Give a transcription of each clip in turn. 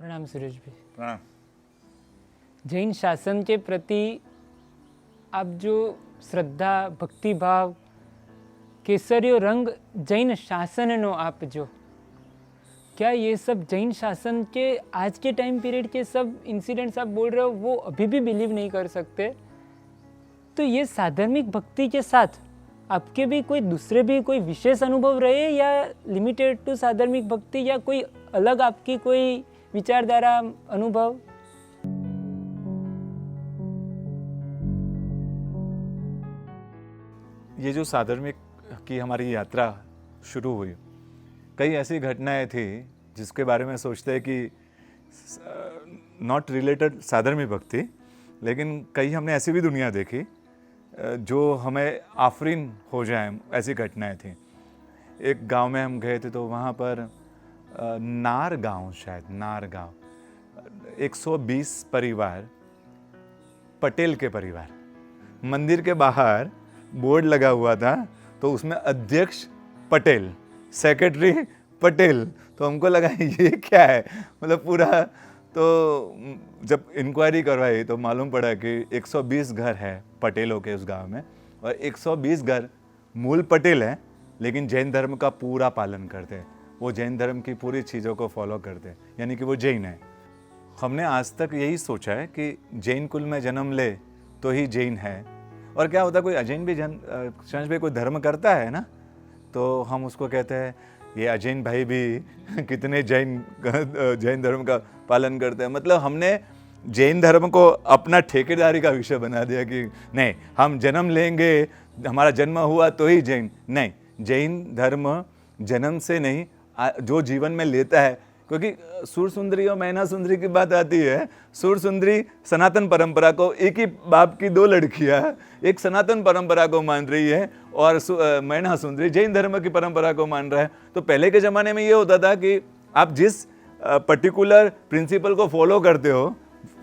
प्रणाम सुरेश भाई। प्रणाम। जैन शासन के प्रति आप जो श्रद्धा भक्ति भाव केसरियो रंग जैन शासन नो आप जो क्या ये सब जैन शासन के आज के टाइम पीरियड के सब इंसिडेंट्स आप बोल रहे हो वो अभी भी बिलीव नहीं कर सकते, तो ये साधर्मिक भक्ति के साथ आपके भी कोई दूसरे भी कोई विशेष अनुभव रहे या लिमिटेड टू साधर्मिक भक्ति या कोई अलग आपकी कोई विचारधारा अनुभव? ये जो साधर्मिक की हमारी यात्रा शुरू हुई, कई ऐसी घटनाएं थी जिसके बारे में सोचते हैं कि नॉट रिलेटेड साधर्मिक भक्ति, लेकिन कई हमने ऐसी भी दुनिया देखी जो हमें आफरीन हो जाए, ऐसी घटनाएं थी। एक गांव में हम गए थे तो वहाँ पर नार गांव, शायद नार गांव, 120 परिवार, पटेल के परिवार, मंदिर के बाहर बोर्ड लगा हुआ था तो उसमें अध्यक्ष पटेल, सेक्रेटरी पटेल। तो हमको लगा ये क्या है, मतलब पूरा। तो जब इंक्वायरी करवाई तो मालूम पड़ा कि 120 घर है पटेलों के उस गांव में, और 120 घर मूल पटेल हैं लेकिन जैन धर्म का पूरा पालन करते हैं, वो जैन धर्म की पूरी चीज़ों को फॉलो करते हैं, यानी कि वो जैन है। हमने आज तक यही सोचा है कि जैन कुल में जन्म ले तो ही जैन है, और क्या होता है कोई अजैन भी शंश भाई कोई धर्म करता है ना, तो हम उसको कहते हैं ये अजैन भाई भी कितने जैन धर्म का पालन करते हैं। मतलब हमने जैन धर्म को अपना ठेकेदारी का विषय बना दिया कि नहीं, हम जन्म लेंगे, हमारा जन्म हुआ तो ही जैन। नहीं, जैन धर्म जन्म से नहीं, जो जीवन में लेता है, क्योंकि सूर सुंदरी और मैना सुंदरी की बात आती है। सूर सुंदरी सनातन परंपरा को, एक ही बाप की दो लड़कियां, एक सनातन परंपरा को मान रही है और मैना सुंदरी जैन धर्म की परंपरा को मान रहा है। तो पहले के ज़माने में ये होता था कि आप जिस पर्टिकुलर प्रिंसिपल को फॉलो करते हो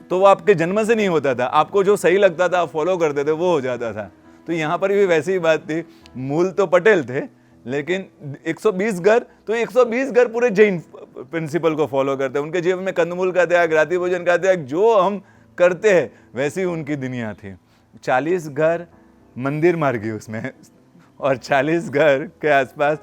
तो वो आपके जन्म से नहीं होता था, आपको जो सही लगता था आप फॉलो करते थे, वो हो जाता था। तो यहाँ पर भी वैसी ही बात थी, मूल तो पटेल थे लेकिन 120 घर, तो 120 घर पूरे जैन प्रिंसिपल को फॉलो करते हैं। उनके जीवन में कंदमूल का त्याग, रात्रि भोजन का त्याग, जो हम करते हैं वैसी उनकी दुनिया थी। 40 घर मंदिर मार्गी उसमें, और 40 घर के आसपास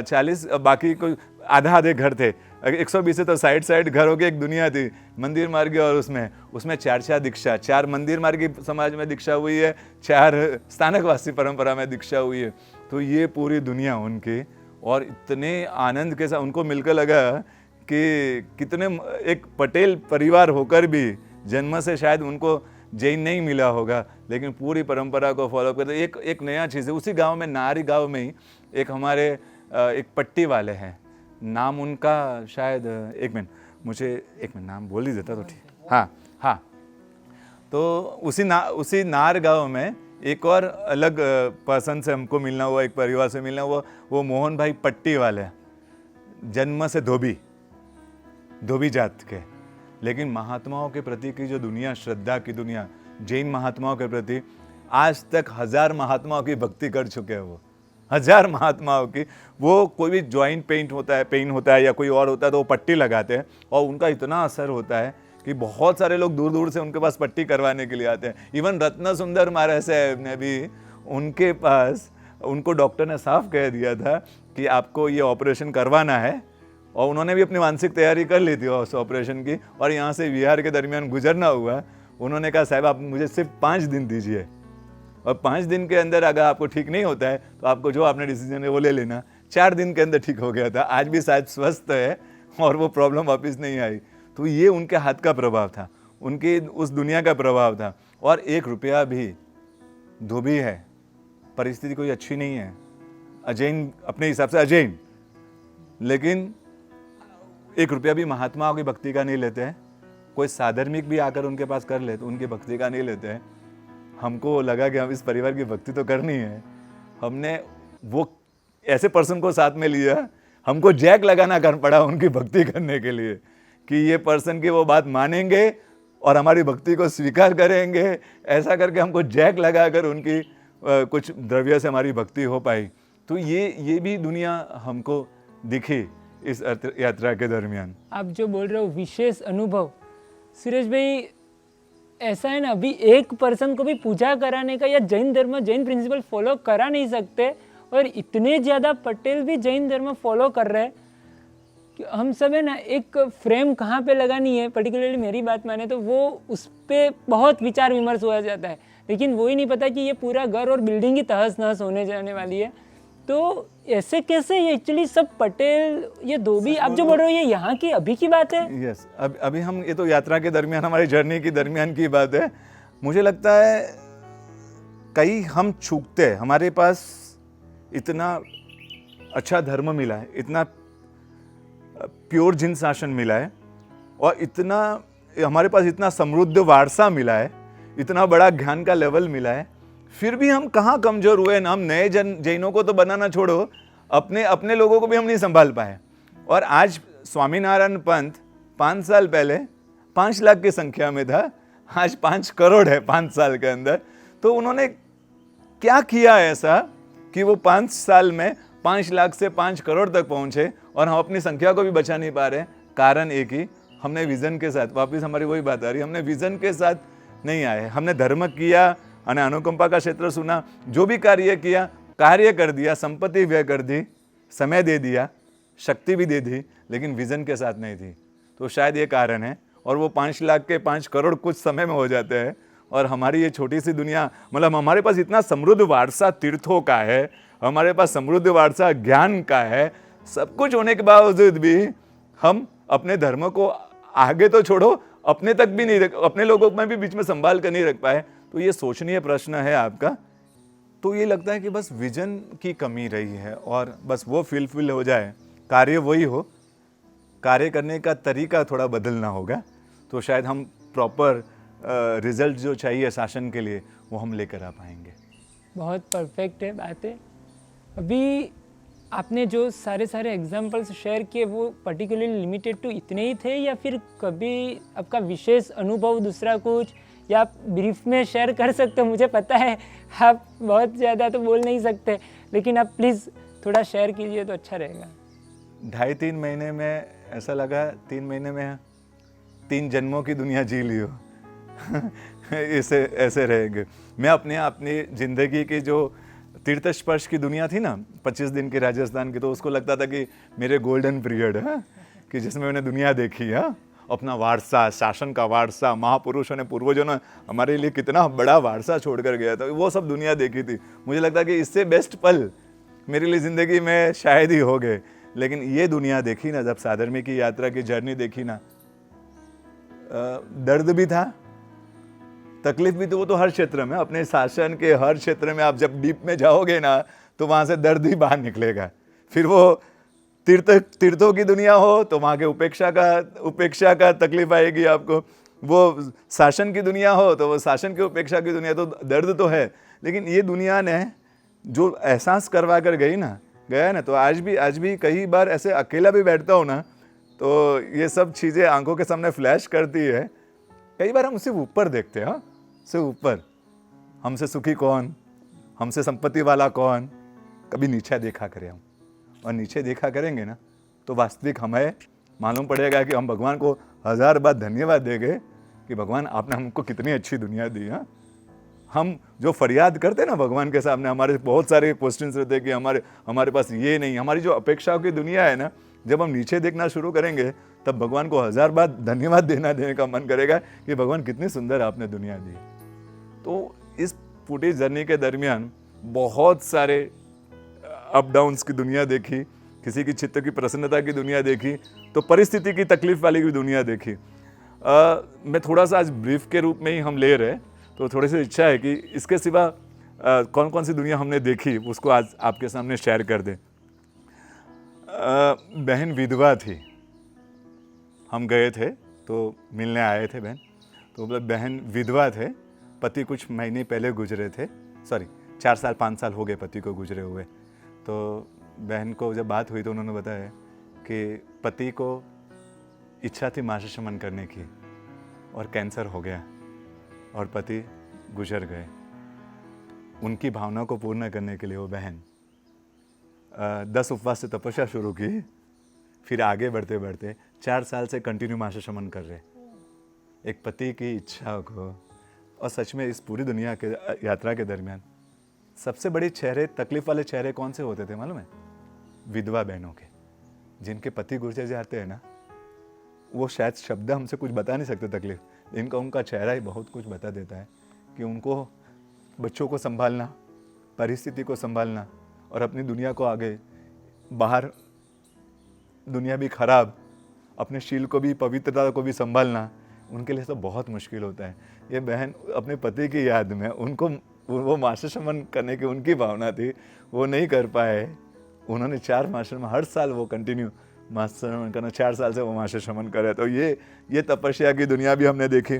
40 बाकी कोई आधे घर थे। 120 से तो साइड घर हो गए, एक दुनिया थी मंदिर मार्गी, और उसमें 4 दीक्षा, 4 मंदिर मार्गी समाज में दीक्षा हुई है, 4 स्थानकवासी परंपरा में दीक्षा हुई है। तो ये पूरी दुनिया उनकी, और इतने आनंद के साथ उनको मिलकर लगा कि कितने, एक पटेल परिवार होकर भी जन्म से शायद उनको जैन नहीं मिला होगा, लेकिन पूरी परंपरा को फॉलो करते। एक नया चीज़ है उसी गांव में, नारी गांव में ही एक हमारे एक पट्टी वाले हैं, नाम उनका शायद, एक मिनट नाम बोल ही देता तो ठीक। हाँ, तो उसी नार गांव में एक और अलग पर्सन से हमको मिलना हुआ, एक परिवार से मिलना हुआ। वो मोहन भाई पट्टी वाले, जन्म से धोबी जात के, लेकिन महात्माओं के प्रति की जो दुनिया, श्रद्धा की दुनिया, जैन महात्माओं के प्रति, आज तक 1000 महात्माओं की भक्ति कर चुके हैं वो, 1000 महात्माओं की। वो कोई भी जॉइंट पेन होता है या कोई और होता है तो वो पट्टी लगाते हैं, और उनका इतना असर होता है कि बहुत सारे लोग दूर दूर से उनके पास पट्टी करवाने के लिए आते हैं। इवन रत्न सुंदर महाराज साहब ने भी उनके पास, उनको डॉक्टर ने साफ कह दिया था कि आपको ये ऑपरेशन करवाना है, और उन्होंने भी अपनी मानसिक तैयारी कर ली थी उस ऑपरेशन की, और यहाँ से बिहार के दरमियान गुजरना हुआ। उन्होंने कहा साहब आप मुझे सिर्फ 5 दिन दीजिए, और 5 दिन के अंदर अगर आपको ठीक नहीं होता है तो आपको जो आपने डिसीजन है वो ले लेना। 4 दिन के अंदर ठीक हो गया था, आज भी शायद स्वस्थ है और वो प्रॉब्लम वापस नहीं आई। तो ये उनके हाथ का प्रभाव था, उनकी उस दुनिया का प्रभाव था। और 1 रुपया भी धोबी है, परिस्थिति कोई अच्छी नहीं है, अजैन अपने हिसाब से अजैन, लेकिन 1 रुपया भी महात्माओं की भक्ति का नहीं लेते हैं। कोई साधर्मिक भी आकर उनके पास कर ले तो उनकी भक्ति का नहीं लेते हैं। हमको लगा कि हम इस परिवार की भक्ति तो करनी है, हमने वो ऐसे पर्सन को साथ में लिया, हमको जैक लगाना कर पड़ा उनकी भक्ति करने के लिए कि ये पर्सन की वो बात मानेंगे और हमारी भक्ति को स्वीकार करेंगे। ऐसा करके हमको जैक लगाकर उनकी कुछ द्रव्य से हमारी भक्ति हो पाई। तो ये भी दुनिया हमको दिखी इस यात्रा के दरमियान। आप जो बोल रहे हो विशेष अनुभव, सुरेश भाई ऐसा है ना, अभी एक पर्सन को भी पूजा कराने का या जैन धर्म जैन प्रिंसिपल फॉलो करा नहीं सकते, और इतने ज़्यादा पटेल भी जैन धर्म फॉलो कर रहे हैं कि हम सब है ना, एक फ्रेम कहाँ पे लगानी है, पर्टिकुलरली मेरी बात माने तो वो उस पर बहुत विचार विमर्श हो जाता है, लेकिन वो ही नहीं पता कि ये पूरा घर और बिल्डिंग ही तहस नहस होने जाने वाली है। तो ऐसे कैसे, ये एक्चुअली सब पटेल, ये धोबी आप जो बोल रहे हो ये यहाँ की अभी की बात है? यस, अभी हम, ये तो यात्रा के दरमियान, हमारी जर्नी की दरमियान की बात है। मुझे लगता है कई हम चूकते हैं, हमारे पास इतना अच्छा धर्म मिला है, इतना प्योर जिन शासन मिला है, और इतना हमारे पास इतना समृद्ध वारसा मिला है, इतना बड़ा ज्ञान का लेवल मिला है, फिर भी हम कहाँ कमजोर हुए ना। हम नए जैनों को तो बनाना छोड़ो, अपने लोगों को भी हम नहीं संभाल पाए। और आज स्वामीनारायण पंथ 5 साल पहले 5 लाख की संख्या में था, आज 5 करोड़ है 5 साल के अंदर। तो उन्होंने क्या किया ऐसा कि वो 5 साल में 5 लाख से 5 करोड़ तक पहुंचे, और हम अपनी संख्या को भी बचा नहीं पा रहे? कारण एक ही, हमने विजन के साथ, वापिस हमारी वही बात आ रही, हमने विजन के साथ नहीं आए। हमने धर्म किया, અને अनुकंपा का क्षेत्र सुना, जो भी कार्य किया, कार्य कर दिया, संपत्ति व्यय कर दी, समय दे दिया, शक्ति भी दे दी, लेकिन विजन के साथ नहीं थी। तो शायद ये कारण है, और वो 5 लाख के 5 करोड़ कुछ समय में हो जाते हैं, और हमारी ये छोटी सी दुनिया, मतलब हमारे पास इतना समृद्ध वारसा तीर्थों का है, हमारे पास समृद्ध वारसा ज्ञान का है, सब कुछ होने के बावजूद भी हम अपने धर्म को आगे तो छोड़ो, अपने तक भी नहीं अपने लोगों में भी बीच में संभाल कर नहीं रख पाए। तो ये सोचनीय प्रश्न है आपका। तो ये लगता है कि बस विजन की कमी रही है, और बस वो फुलफिल हो जाए, कार्य वही हो, कार्य करने का तरीका थोड़ा बदलना होगा, तो शायद हम प्रॉपर रिजल्ट जो चाहिए शासन के लिए वो हम लेकर आ पाएंगे। बहुत परफेक्ट है बात है। अभी आपने जो सारे एग्जाम्पल्स शेयर किए वो पर्टिकुलरली लिमिटेड टू इतने ही थे, या फिर कभी आपका विशेष अनुभव दूसरा कुछ, या आप ब्रीफ में शेयर कर सकते हो? मुझे पता है आप बहुत ज़्यादा तो बोल नहीं सकते, लेकिन आप प्लीज़ थोड़ा शेयर कीजिए तो अच्छा रहेगा। 2.5-3 महीने में ऐसा लगा, 3 महीने में 3 जन्मों की दुनिया जी ली हो। ऐसे रहेंगे। मैं अपनी जिंदगी की जो तीर्थ स्पर्श की दुनिया थी ना, 25 दिन की राजस्थान की, तो उसको लगता था कि मेरे गोल्डन पीरियड है, कि जिसमें मैंने दुनिया देखी है, अपना वारसा, शासन का वारसा, महापुरुषों ने, पूर्वजों ने हमारे लिए कितना बड़ा वारसा छोड़कर गया था, वो सब दुनिया देखी थी। मुझे लगता कि इससे बेस्ट पल मेरे लिए ज़िंदगी में शायद ही हो गए। लेकिन ये दुनिया देखी ना, जब साधर्मी की यात्रा की जर्नी देखी ना, दर्द भी था, तकलीफ भी, तो वो तो हर क्षेत्र में, अपने शासन के हर क्षेत्र में आप जब डीप में जाओगे ना, तो वहाँ से दर्द ही बाहर निकलेगा। फिर वो तीर्थों की दुनिया हो तो वहाँ के उपेक्षा का तकलीफ आएगी आपको, वो शासन की दुनिया हो तो वो शासन की उपेक्षा की दुनिया, तो दर्द तो है। लेकिन ये दुनिया ने जो एहसास करवा कर गया ना, तो आज भी कई बार ऐसे अकेला भी बैठता हूँ ना, तो ये सब चीज़ें आंखों के सामने फ्लैश करती है। कई बार हम सिर्फ ऊपर देखते हैं, हाँ, सिर्फ ऊपर, हमसे सुखी कौन, हमसे संपत्ति वाला कौन, कभी नीचे देखा करें हम, और नीचे देखा करेंगे ना, तो वास्तविक हमें मालूम पड़ेगा कि हम भगवान को 1000 बार धन्यवाद देंगे कि भगवान आपने हमको कितनी अच्छी दुनिया दी। हाँ, हम जो फरियाद करते हैं ना भगवान के सामने, हमारे बहुत सारे क्वेश्चंस रहते हैं कि हमारे पास ये नहीं, हमारी जो अपेक्षाओं की दुनिया है ना, जब हम नीचे देखना शुरू करेंगे तब भगवान को 1000 बार धन्यवाद देने का मन करेगा कि भगवान कितनी सुंदर आपने दुनिया दी। तो इस पूरी जर्नी के दरमियान बहुत सारे अप डाउन्स की दुनिया देखी, किसी की चित्त की प्रसन्नता की दुनिया देखी, तो परिस्थिति की तकलीफ वाली की दुनिया देखी। मैं थोड़ा सा आज ब्रीफ के रूप में ही हम ले रहे, तो थोड़ी सी इच्छा है कि इसके सिवा कौन कौन सी दुनिया हमने देखी उसको आज आपके सामने शेयर कर दें। बहन विधवा थी, हम गए थे तो मिलने आए थे बहन, तो मतलब बहन विधवा थे, पति कुछ महीने पहले गुजरे थे, 4 साल 5 साल हो गए पति को गुजरे हुए। तो बहन को जब बात हुई तो उन्होंने बताया कि पति को इच्छा थी मासिक शमन करने की, और कैंसर हो गया और पति गुजर गए। उनकी भावना को पूर्ण करने के लिए वो बहन 10 उपवास से तपस्या शुरू की फिर आगे बढ़ते बढ़ते 4 साल से कंटिन्यू माशा शमन कर रहे, एक पति की इच्छा को। और सच में इस पूरी दुनिया के यात्रा के दरमियान सबसे बड़ी चेहरे, तकलीफ वाले चेहरे कौन से होते थे मालूम है? विधवा बहनों के, जिनके पति गुजर जाते हैं ना, वो शायद शब्द हमसे कुछ बता नहीं सकते तकलीफ, इनका उनका चेहरा ही बहुत कुछ बता देता है कि उनको बच्चों को संभालना, परिस्थिति को संभालना और अपनी दुनिया को आगे, बाहर दुनिया भी खराब, अपने शील को भी, पवित्रता को भी संभालना उनके लिए तो बहुत मुश्किल होता है। ये बहन अपने पति की याद में, उनको वो माशा शमन करने की उनकी भावना थी, वो नहीं कर पाए। उन्होंने 4 माशा शमन, हर साल वो कंटिन्यू माशा शमन करना, 4 साल से वो माशा शमन कर रहे। तो ये तपस्या की दुनिया भी हमने देखी।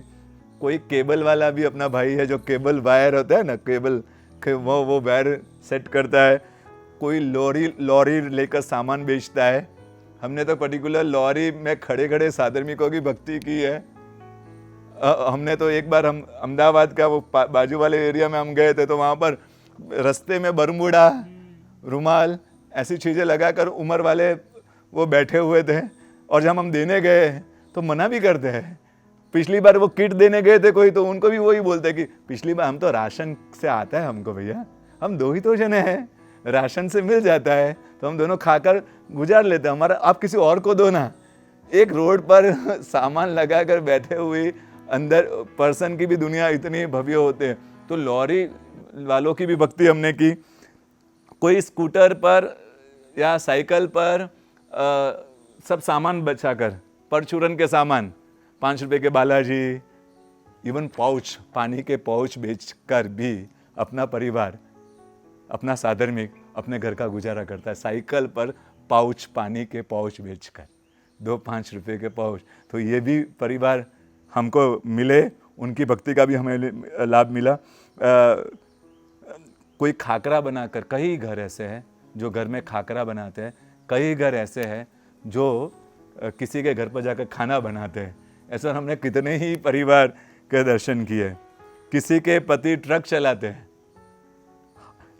कोई केबल वाला भी अपना भाई है जो केबल वायर होता है ना, केबल वो वायर सेट करता है। कोई लॉरी लेकर सामान बेचता है। हमने तो पर्टिकुलर लॉरी में खड़े खड़े साधर्मिकों की भक्ति की है। हमने तो एक बार, हम अहमदाबाद का वो बाजू वाले एरिया में हम गए थे, तो वहाँ पर रास्ते में बरमूडा, रुमाल, ऐसी चीज़ें लगाकर उम्र वाले वो बैठे हुए थे। और जब हम देने गए तो मना भी करते हैं। पिछली बार वो किट देने गए थे कोई, तो उनको भी वही बोलते कि पिछली बार हम तो राशन से आता है हमको भैया, हम 2 ही तो जने हैं, राशन से मिल जाता है तो हम दोनों खाकर गुजार लेते हैं, हमारा आप किसी और को दो ना। एक रोड पर सामान लगा कर बैठे हुए अंदर पर्सन की भी दुनिया इतनी भव्य होते हैं। तो लॉरी वालों की भी भक्ति हमने की। कोई स्कूटर पर या साइकिल पर सब सामान बचाकर, परचूरन के सामान, 5 रुपए के बालाजी, इवन पाउच, पानी के पाउच बेचकर भी अपना परिवार, अपना साधर्मिक, अपने घर का गुजारा करता है। साइकिल पर पाउच, पानी के पाउच बेचकर, 2-5 रुपए के पाउच। तो ये भी परिवार हमको मिले, उनकी भक्ति का भी हमें लाभ मिला। कोई खाकरा बनाकर, कई घर ऐसे हैं जो घर में खाकरा बनाते हैं, कई घर ऐसे हैं जो किसी के घर पर जाकर खाना बनाते हैं। ऐसा हमने कितने ही परिवार के दर्शन किए। किसी के पति ट्रक चलाते हैं।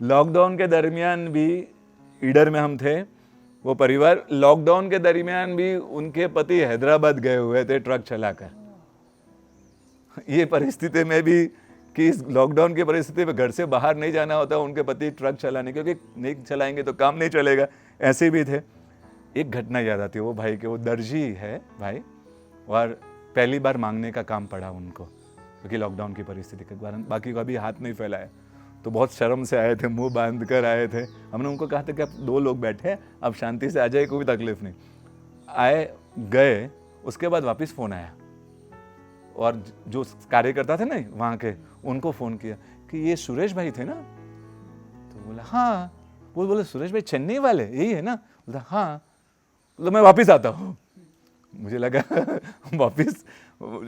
लॉकडाउन के दरमियान भी ईडर में हम थे, वो परिवार लॉकडाउन के दरमियान भी उनके पति हैदराबाद गए हुए थे ट्रक चलाकर। ये परिस्थिति में भी कि इस लॉकडाउन की परिस्थिति में घर से बाहर नहीं जाना होता, उनके पति ट्रक चलाने, क्योंकि नहीं चलाएंगे तो काम नहीं चलेगा, ऐसे भी थे। एक घटना याद आती है वो भाई के, वो दर्जी है भाई, और पहली बार मांगने का काम पड़ा उनको क्योंकि लॉकडाउन की परिस्थिति के कारण, बाकी कभी हाथ नहीं फैलाया। तो बहुत शर्म से आए थे, मुंह बांध कर आए थे। हमने उनको कहा था कि आप 2 लोग बैठे, आप शांति से आ जाए, कोई तकलीफ नहीं। आए गए, उसके बाद वापस फ़ोन आया और जो कार्यकर्ता थे ना वहाँ के, उनको फ़ोन किया कि ये सुरेश भाई थे ना? तो बोला हाँ। वो बोले सुरेश भाई चेन्नई वाले यही है ना? बोला हाँ। तो मैं वापस आता हूँ। मुझे लगा वापस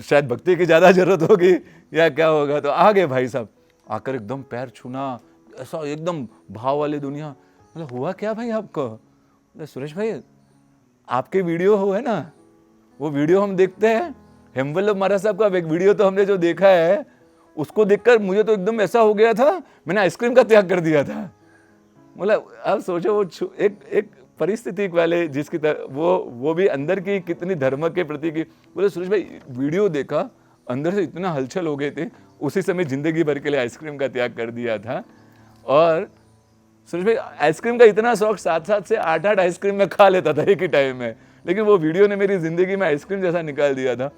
शायद भक्ति की ज़्यादा ज़रूरत होगी या क्या होगा। तो आ गए भाई साहब, आकर एकदम पैर छूना, ऐसा एकदम भाव वाली दुनिया। बोला हुआ क्या भाई आपको? बोला सुरेश भाई आपके वीडियो हो है ना, वो वीडियो हम देखते हैं, हेमवल्लभ महाराज साहब का एक वीडियो तो हमने जो देखा है, उसको देखकर मुझे तो एकदम ऐसा हो गया था, मैंने आइसक्रीम का त्याग कर दिया था। बोला आप सोचो वो एक परिस्थिति वाले जिसकी वो भी अंदर की कितनी धर्म के प्रति की। बोले सुरेश भाई वीडियो देखा, अंदर से इतना हलचल हो गए थे, उसी समय जिंदगी भर के लिए आइसक्रीम का त्याग कर दिया था। और सुरेश भाई आइसक्रीम का इतना शौक, 7 से 8 आइसक्रीम में खा लेता था एक ही टाइम में, लेकिन वो वीडियो ने मेरी जिंदगी में आइसक्रीम जैसा निकाल दिया था।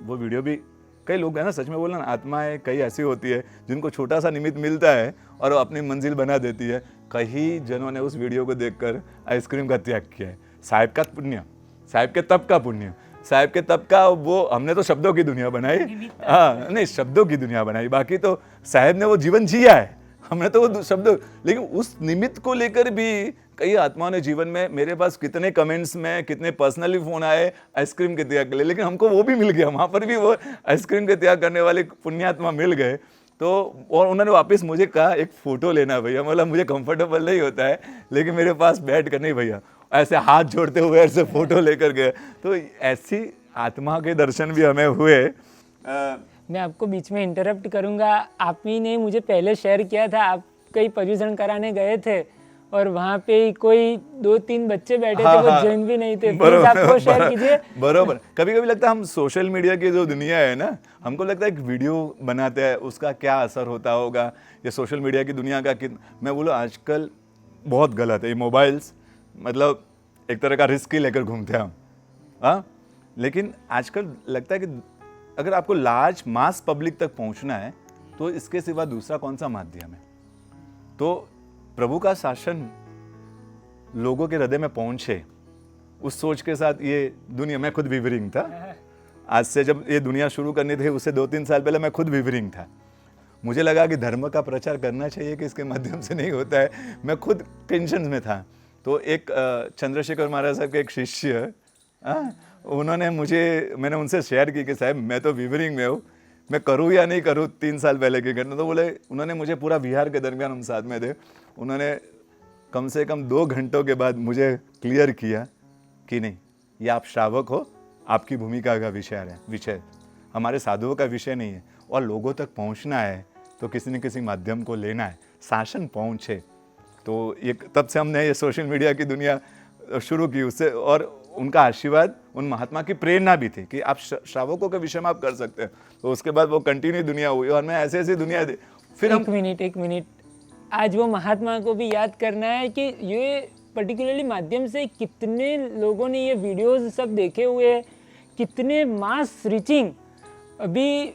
वो वीडियो भी, कई लोग हैं ना, सच में बोलना, आत्माएं कई ऐसी होती है जिनको छोटा सा निमित्त मिलता है और वो अपनी मंजिल बना देती है। कई जनों ने उस वीडियो को देखकर आइसक्रीम का त्याग किया है। साहिब का पुण्य, साहिब के तप का पुण्य, साहिब के तप का, वो हमने तो शब्दों की दुनिया बनाई। हाँ नहीं, शब्दों की दुनिया बनाई, बाकी तो साहिब ने वो जीवन जिया है, हमने तो वो शब्द। लेकिन उस निमित्त को लेकर भी कई आत्माओं ने जीवन में, मेरे पास कितने कमेंट्स में, कितने पर्सनली फोन आए आइसक्रीम के त्याग के लिए, लेकिन हमको वो भी मिल गया, वहाँ पर भी वो आइसक्रीम के त्याग करने वाले पुण्यात्मा मिल गए। तो और उन्होंने वापस मुझे कहा एक फ़ोटो लेना भैया। बोला मुझे कंफर्टेबल नहीं होता है, लेकिन मेरे पास बैठ कर नहीं भैया, ऐसे हाथ जोड़ते हुए ऐसे फ़ोटो लेकर गए। तो ऐसी आत्मा के दर्शन भी हमें हुए। मैं आपको बीच में इंटरप्ट करूंगा। आप ही ने मुझे पहले शेयर किया था, आप कहीं परिजन कराने गए थे और वहाँ पे ही कोई 2-3 बच्चे बैठे थे, हाँ, वो हाँ, जैन भी नहीं थे, प्लीज आपको शेयर कीजिए। बरोबर। कभी कभी लगता है हम सोशल मीडिया की जो दुनिया है ना, हमको लगता है एक वीडियो बनाते हैं उसका क्या असर होता होगा, ये सोशल मीडिया की दुनिया का मैं बोलूँ आजकल बहुत गलत है ये मोबाइल्स, मतलब एक तरह का रिस्क ही लेकर घूमते हैं हम। हाँ, लेकिन आजकल लगता है कि अगर आपको लार्ज मास पब्लिक तक पहुंचना है तो इसके सिवा दूसरा कौन सा माध्यम है। तो प्रभु का शासन लोगों के हृदय में पहुंचे, उस सोच के साथ ये दुनिया, मैं खुद विवरिंग था। आज से जब ये दुनिया शुरू करनी थी उससे 2-3 साल पहले मैं खुद विवरिंग था। मुझे लगा कि धर्म का प्रचार करना चाहिए कि इसके माध्यम से नहीं होता है, मैं खुद टेंशन में था। तो एक चंद्रशेखर महाराज साहब के एक शिष्य, उन्होंने मैंने उनसे शेयर की कि साहब मैं तो विवरिंग में हूँ, मैं करूँ या नहीं करूँ, 3 साल पहले की घटना। तो बोले, उन्होंने मुझे पूरा बिहार के दरमियान हम साथ में थे, उन्होंने कम से कम 2 घंटों के बाद मुझे क्लियर किया कि नहीं, ये आप श्रावक हो, आपकी भूमिका का विषय हमारे साधुओं का विषय नहीं है, और लोगों तक पहुंचना है तो किसी न किसी माध्यम को लेना है, शासन पहुंचे। तो ये तब से हमने ये सोशल मीडिया की दुनिया शुरू की उससे, और उनका आशीर्वाद, उन महात्मा की प्रेरणा भी थी कि आप श्रावकों के विषय में आप कर सकते हैं। तो उसके बाद वो कंटिन्यू दुनिया हुई, और मैं ऐसे ऐसी दुनिया फिर एक मिनट आज वो महात्मा को भी याद करना है कि ये पर्टिकुलरली माध्यम से कितने लोगों ने ये वीडियोस सब देखे हुए हैं, कितने मास रीचिंग। अभी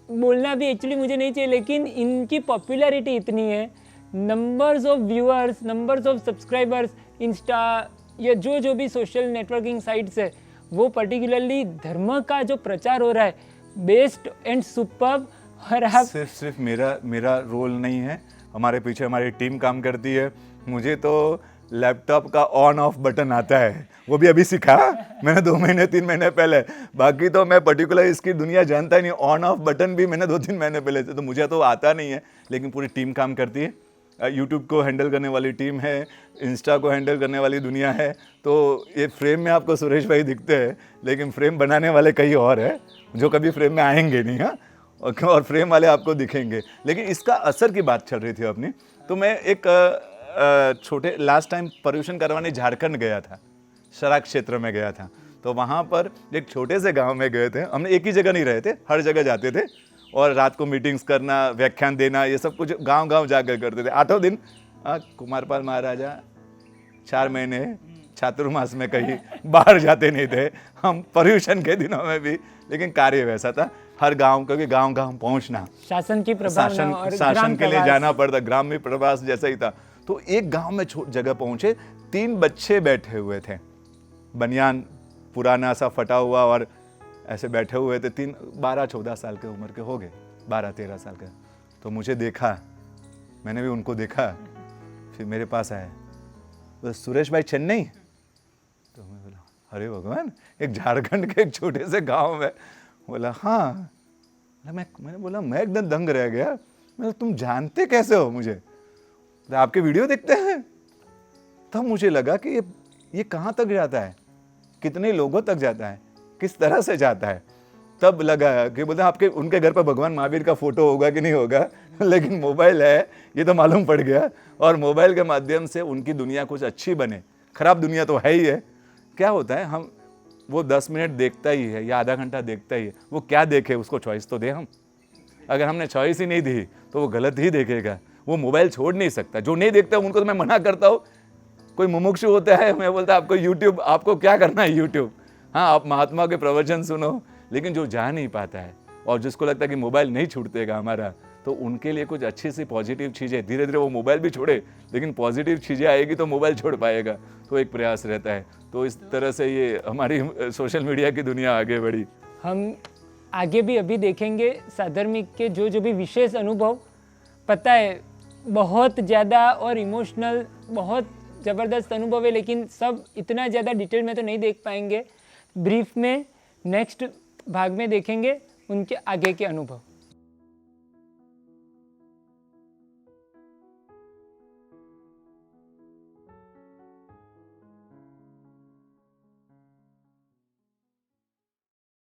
बोलना भी एक्चुअली मुझे नहीं चाहिए, लेकिन इनकी पॉपुलैरिटी इतनी है, numbers of viewers, numbers of subscribers, Insta या जो भी सोशल नेटवर्किंग साइट्स है, वो पर्टिकुलरली धर्म का जो प्रचार हो रहा है, बेस्ट एंड सुपर्ब। और आप सिर्फ मेरा रोल नहीं है, हमारे पीछे हमारी टीम काम करती है। मुझे तो लैपटॉप का ऑन ऑफ बटन आता है, वो भी अभी सीखा मैंने 2 महीने 3 महीने पहले, बाकी तो मैं पर्टिकुलर इसकी दुनिया जानता ही नहीं। ऑन ऑफ बटन भी मैंने 2-3 महीने पहले से, तो मुझे तो आता नहीं है, लेकिन पूरी टीम काम करती है। यूट्यूब को हैंडल करने वाली टीम है, इंस्टा को हैंडल करने वाली दुनिया है। तो ये फ्रेम में आपको सुरेश भाई दिखते हैं, लेकिन फ्रेम बनाने वाले कई और है जो कभी फ्रेम में आएंगे नहीं। हाँ, और फ्रेम वाले आपको दिखेंगे। लेकिन इसका असर की बात चल रही थी अपनी, तो मैं एक छोटे लास्ट टाइम पर्यूषण करवाने झारखंड गया था, शराब क्षेत्र में गया था। तो वहाँ पर एक छोटे से गांव में गए थे, हमने एक ही जगह नहीं रहे थे, हर जगह जाते थे, और रात को मीटिंग्स करना, व्याख्यान देना, ये सब कुछ गांव जाकर करते थे। 8 दिन कुमारपाल महाराजा 4 महीने चातुर्मास में कहीं बाहर जाते नहीं थे हम पर्यूषण के दिनों में भी, लेकिन कार्य वैसा था, हर गांव, क्योंकि गांव पहुंचना, शासन की प्रभावना और शासन के लिए जाना पड़ता, ग्राम में प्रवास जैसा ही था। तो एक गांव में जगह पहुंचे, 3 बच्चे बैठे हुए थे, बनियान पुराना सा फटा हुआ, और ऐसे बैठे हुए थे, 12-14 साल के उम्र के हो गए, 12-13 साल के। तो मुझे देखा, मैंने भी उनको देखा, फिर मेरे पास आए, तो सुरेश भाई चेन्नई। तो मैं बोला अरे भगवान, एक झारखंड के एक छोटे से गांव में। बोला हाँ। मैंने बोला मैं एकदम दंग रह गया, मैं तुम जानते कैसे हो मुझे? तो आपके वीडियो देखते हैं। तब मुझे लगा कि ये कहाँ तक जाता है, कितने लोगों तक जाता है, किस तरह से जाता है। तब लगा कि बोलते आपके उनके घर पर भगवान महावीर का फोटो होगा कि नहीं होगा, लेकिन मोबाइल है ये तो मालूम पड़ गया, और मोबाइल के माध्यम से उनकी दुनिया कुछ अच्छी बने। खराब दुनिया तो है ही है। क्या होता है, हम वो 10 मिनट देखता ही है या आधा घंटा देखता ही है, वो क्या देखे उसको चॉइस तो दे हम। अगर हमने चॉइस ही नहीं दी तो वो गलत ही देखेगा, वो मोबाइल छोड़ नहीं सकता। जो नहीं देखता उनको तो मैं मना करता हूँ। कोई मुमुक्षु होता है, मैं बोलता आपको यूट्यूब, आपको क्या करना है यूट्यूब, हाँ आप महात्मा के प्रवचन सुनो। लेकिन जो जा नहीं पाता है और जिसको लगता है कि मोबाइल नहीं छूटेगा हमारा, तो उनके लिए कुछ अच्छी सी पॉजिटिव चीज़ें, धीरे धीरे वो मोबाइल भी छोड़े, लेकिन पॉजिटिव चीज़ें आएगी तो मोबाइल छोड़ पाएगा। तो एक प्रयास रहता है। तो इस तरह से ये हमारी सोशल मीडिया की दुनिया आगे बढ़ी। हम आगे भी अभी देखेंगे साधर्मिक के जो भी विशेष अनुभव, पता है बहुत ज़्यादा और इमोशनल, बहुत ज़बरदस्त अनुभव है, लेकिन सब इतना ज़्यादा डिटेल में तो नहीं देख पाएंगे। ब्रीफ में नेक्स्ट भाग में देखेंगे उनके आगे के अनुभव।